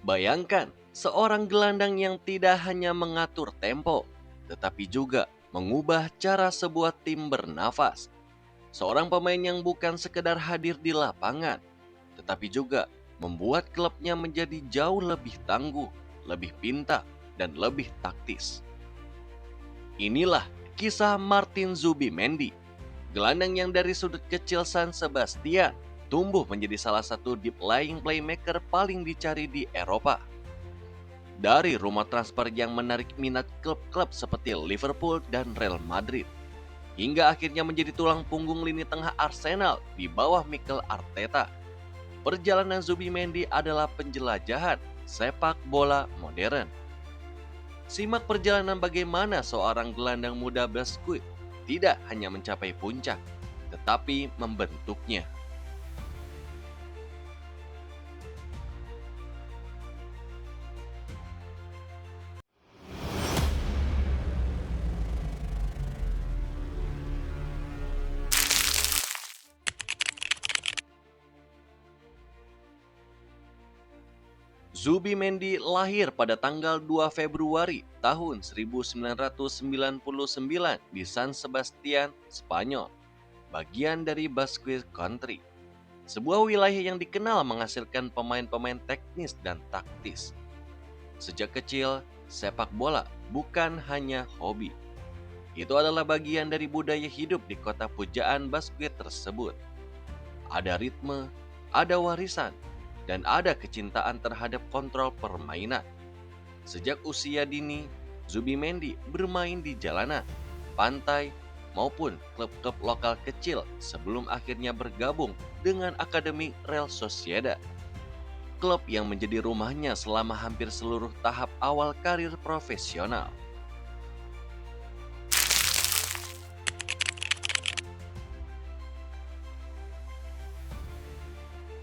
Bayangkan seorang gelandang yang tidak hanya mengatur tempo, tetapi juga mengubah cara sebuah tim bernafas. Seorang pemain yang bukan sekedar hadir di lapangan, tetapi juga membuat klubnya menjadi jauh lebih tangguh, lebih pintar, dan lebih taktis. Inilah kisah Martin Zubimendi, gelandang yang dari sudut kecil San Sebastian tumbuh menjadi salah satu deep lying playmaker paling dicari di Eropa. Dari rumah transfer yang menarik minat klub-klub seperti Liverpool dan Real Madrid, hingga akhirnya menjadi tulang punggung lini tengah Arsenal di bawah Mikel Arteta. Perjalanan Zubimendi adalah penjelajahan sepak bola modern. Simak perjalanan bagaimana seorang gelandang muda Basque tidak hanya mencapai puncak, tetapi membentuknya. Zubimendi lahir pada tanggal 2 Februari tahun 1999 di San Sebastian, Spanyol, bagian dari Basque Country. Sebuah wilayah yang dikenal menghasilkan pemain-pemain teknis dan taktis. Sejak kecil, sepak bola bukan hanya hobi. Itu adalah bagian dari budaya hidup di kota pujaan Basque tersebut. Ada ritme, ada warisan, dan ada kecintaan terhadap kontrol permainan. Sejak usia dini, Zubimendi bermain di jalanan, pantai, maupun klub-klub lokal kecil sebelum akhirnya bergabung dengan Akademi Real Sociedad, klub yang menjadi rumahnya selama hampir seluruh tahap awal karir profesional.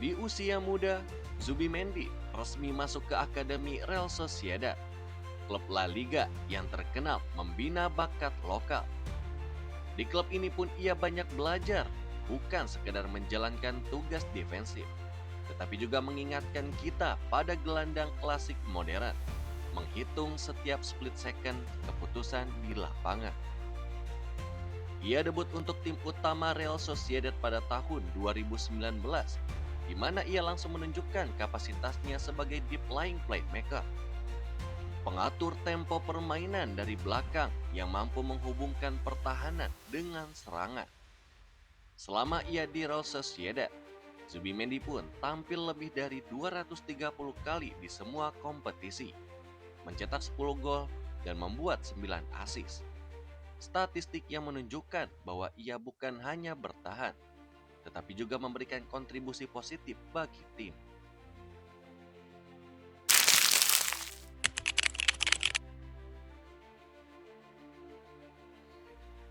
Di usia muda, Zubimendi resmi masuk ke Akademi Real Sociedad, klub La Liga yang terkenal membina bakat lokal. Di klub ini pun ia banyak belajar, bukan sekedar menjalankan tugas defensif, tetapi juga mengingatkan kita pada gelandang klasik modern, menghitung setiap split second keputusan di lapangan. Ia debut untuk tim utama Real Sociedad pada tahun 2019, di mana ia langsung menunjukkan kapasitasnya sebagai deep lying playmaker. Pengatur tempo permainan dari belakang yang mampu menghubungkan pertahanan dengan serangan. Selama ia di Real Sociedad, Zubimendi pun tampil lebih dari 230 kali di semua kompetisi, mencetak 10 gol dan membuat 9 assist. Statistik yang menunjukkan bahwa ia bukan hanya bertahan, tetapi juga memberikan kontribusi positif bagi tim.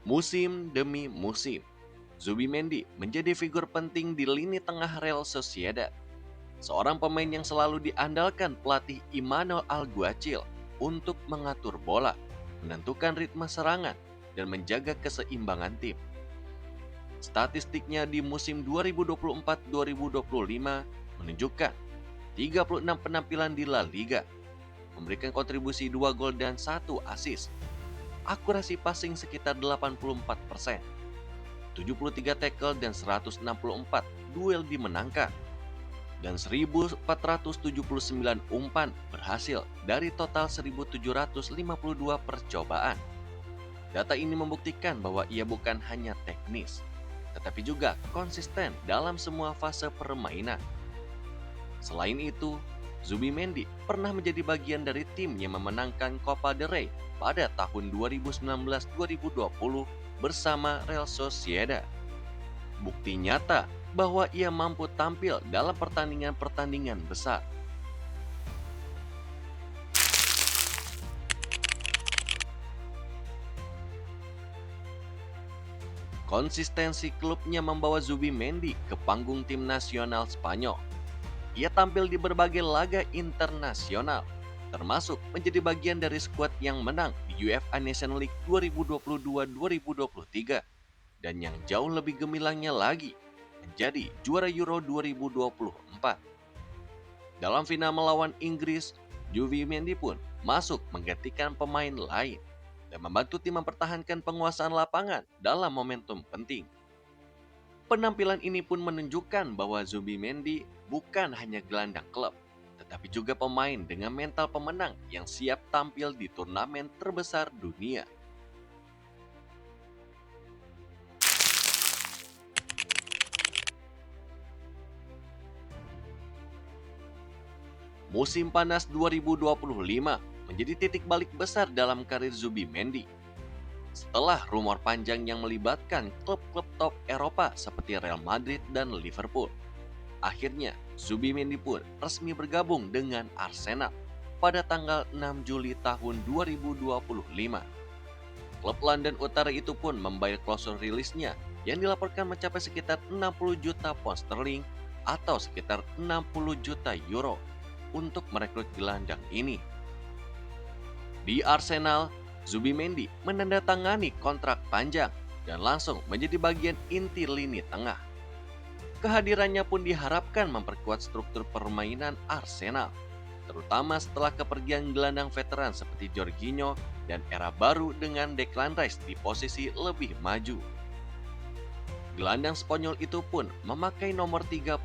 Musim demi musim, Zubimendi menjadi figur penting di lini tengah Real Sociedad. Seorang pemain yang selalu diandalkan pelatih Imanol Alguacil untuk mengatur bola, menentukan ritme serangan, dan menjaga keseimbangan tim. Statistiknya di musim 2024-2025 menunjukkan 36 penampilan di La Liga, memberikan kontribusi 2 gol dan 1 assist. Akurasi passing sekitar 84%, 73 tackle dan 164 duel dimenangkan, dan 1.479 umpan berhasil dari total 1.752 percobaan. Data ini membuktikan bahwa ia bukan hanya teknis, tetapi juga konsisten dalam semua fase permainan. Selain itu, Zubimendi pernah menjadi bagian dari tim yang memenangkan Copa del Rey pada tahun 2019-2020 bersama Real Sociedad. Bukti nyata bahwa ia mampu tampil dalam pertandingan-pertandingan besar. Konsistensi klubnya membawa Zubimendi ke panggung tim nasional Spanyol. Ia tampil di berbagai laga internasional, termasuk menjadi bagian dari skuad yang menang di UEFA Nations League 2022-2023, dan yang jauh lebih gemilangnya lagi, menjadi juara Euro 2024. Dalam final melawan Inggris, Zubimendi pun masuk menggantikan pemain lain dan membantu tim mempertahankan penguasaan lapangan dalam momentum penting. Penampilan ini pun menunjukkan bahwa Zubimendi bukan hanya gelandang klub, tetapi juga pemain dengan mental pemenang yang siap tampil di turnamen terbesar dunia. Musim panas 2025 menjadi titik balik besar dalam karir Zubimendi. Setelah rumor panjang yang melibatkan klub-klub top Eropa seperti Real Madrid dan Liverpool, akhirnya Zubimendi pun resmi bergabung dengan Arsenal pada tanggal 6 Juli tahun 2025. Klub London Utara itu pun membayar klausul rilisnya yang dilaporkan mencapai sekitar 60 juta pound sterling atau sekitar 60 juta euro untuk merekrut gelandang ini. Di Arsenal, Zubimendi menandatangani kontrak panjang dan langsung menjadi bagian inti lini tengah. Kehadirannya pun diharapkan memperkuat struktur permainan Arsenal, terutama setelah kepergian gelandang veteran seperti Jorginho dan era baru dengan Declan Rice di posisi lebih maju. Gelandang Spanyol itu pun memakai nomor 36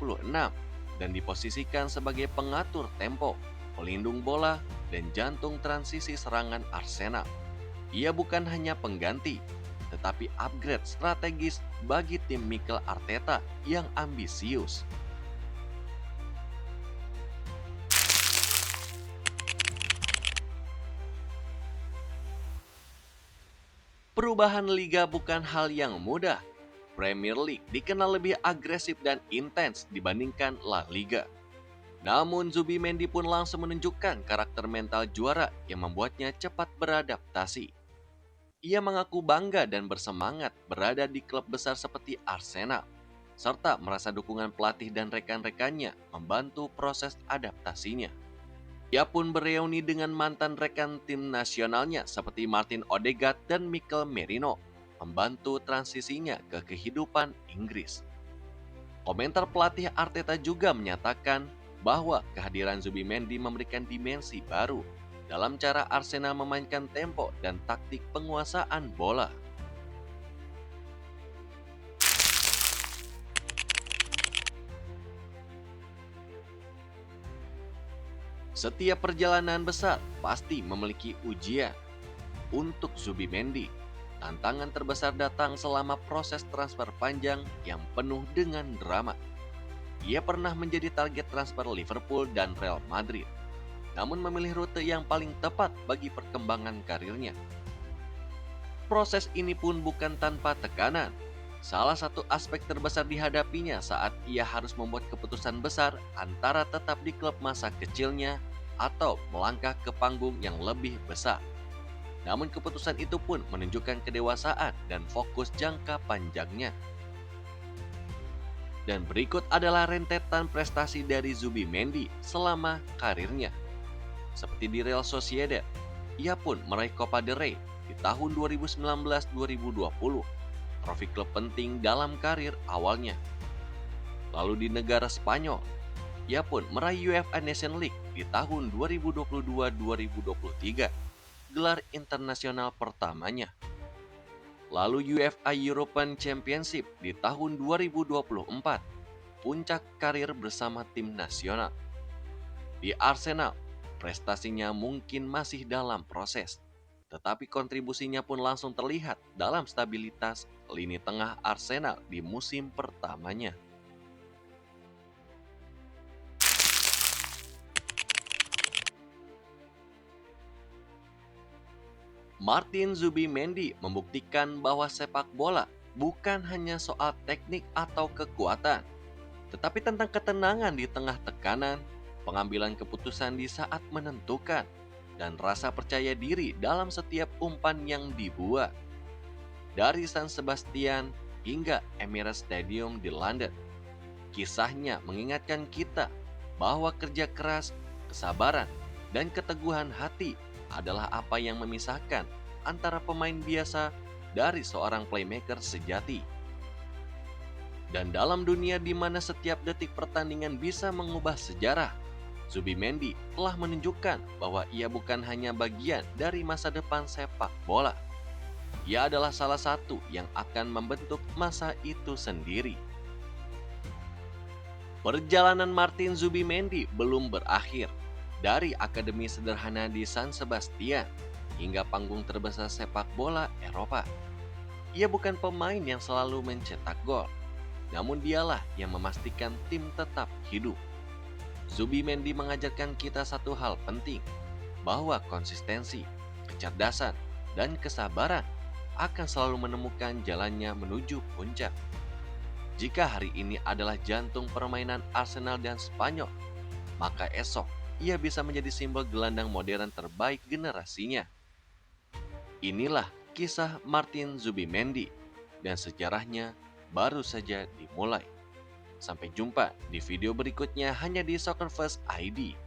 dan diposisikan sebagai pengatur tempo, pelindung bola, dan jantung transisi serangan Arsenal. Ia bukan hanya pengganti, tetapi upgrade strategis bagi tim Mikel Arteta yang ambisius. Perubahan liga bukan hal yang mudah. Premier League dikenal lebih agresif dan intens dibandingkan La Liga. Namun Zubimendi pun langsung menunjukkan karakter mental juara yang membuatnya cepat beradaptasi. Ia mengaku bangga dan bersemangat berada di klub besar seperti Arsenal, serta merasa dukungan pelatih dan rekan-rekannya membantu proses adaptasinya. Ia pun bereuni dengan mantan rekan tim nasionalnya seperti Martin Odegaard dan Mikel Merino, membantu transisinya ke kehidupan Inggris. Komentar pelatih Arteta juga menyatakan bahwa kehadiran Zubimendi memberikan dimensi baru dalam cara Arsenal memainkan tempo dan taktik penguasaan bola. Setiap perjalanan besar pasti memiliki ujian. Untuk Zubimendi, tantangan terbesar datang selama proses transfer panjang yang penuh dengan drama. Ia pernah menjadi target transfer Liverpool dan Real Madrid, namun memilih rute yang paling tepat bagi perkembangan karirnya. Proses ini pun bukan tanpa tekanan. Salah satu aspek terbesar dihadapinya saat ia harus membuat keputusan besar antara tetap di klub masa kecilnya atau melangkah ke panggung yang lebih besar. Namun keputusan itu pun menunjukkan kedewasaan dan fokus jangka panjangnya. Dan berikut adalah rentetan prestasi dari Zubimendi selama karirnya. Seperti di Real Sociedad, ia pun meraih Copa del Rey di tahun 2019-2020, trofi klub penting dalam karir awalnya. Lalu di negara Spanyol, ia pun meraih UEFA Nations League di tahun 2022-2023, gelar internasional pertamanya. Lalu UEFA European Championship di tahun 2024, puncak karir bersama tim nasional. Di Arsenal, prestasinya mungkin masih dalam proses, tetapi kontribusinya pun langsung terlihat dalam stabilitas lini tengah Arsenal di musim pertamanya. Martin Zubimendi membuktikan bahwa sepak bola bukan hanya soal teknik atau kekuatan, tetapi tentang ketenangan di tengah tekanan, pengambilan keputusan di saat menentukan, dan rasa percaya diri dalam setiap umpan yang dibuat. Dari San Sebastian hingga Emirates Stadium di London, kisahnya mengingatkan kita bahwa kerja keras, kesabaran, dan keteguhan hati adalah apa yang memisahkan antara pemain biasa dari seorang playmaker sejati. Dan dalam dunia di mana setiap detik pertandingan bisa mengubah sejarah, Zubimendi telah menunjukkan bahwa ia bukan hanya bagian dari masa depan sepak bola. Ia adalah salah satu yang akan membentuk masa itu sendiri. Perjalanan Martin Zubimendi belum berakhir. Dari akademi sederhana di San Sebastian hingga panggung terbesar sepak bola Eropa. Ia bukan pemain yang selalu mencetak gol, namun dialah yang memastikan tim tetap hidup. Zubimendi mengajarkan kita satu hal penting, bahwa konsistensi, kecerdasan, dan kesabaran akan selalu menemukan jalannya menuju puncak. Jika hari ini adalah jantung permainan Arsenal dan Spanyol, maka esok ia bisa menjadi simbol gelandang modern terbaik generasinya. Inilah kisah Martin Zubimendi, dan sejarahnya baru saja dimulai. Sampai jumpa di video berikutnya hanya di Soccer First ID.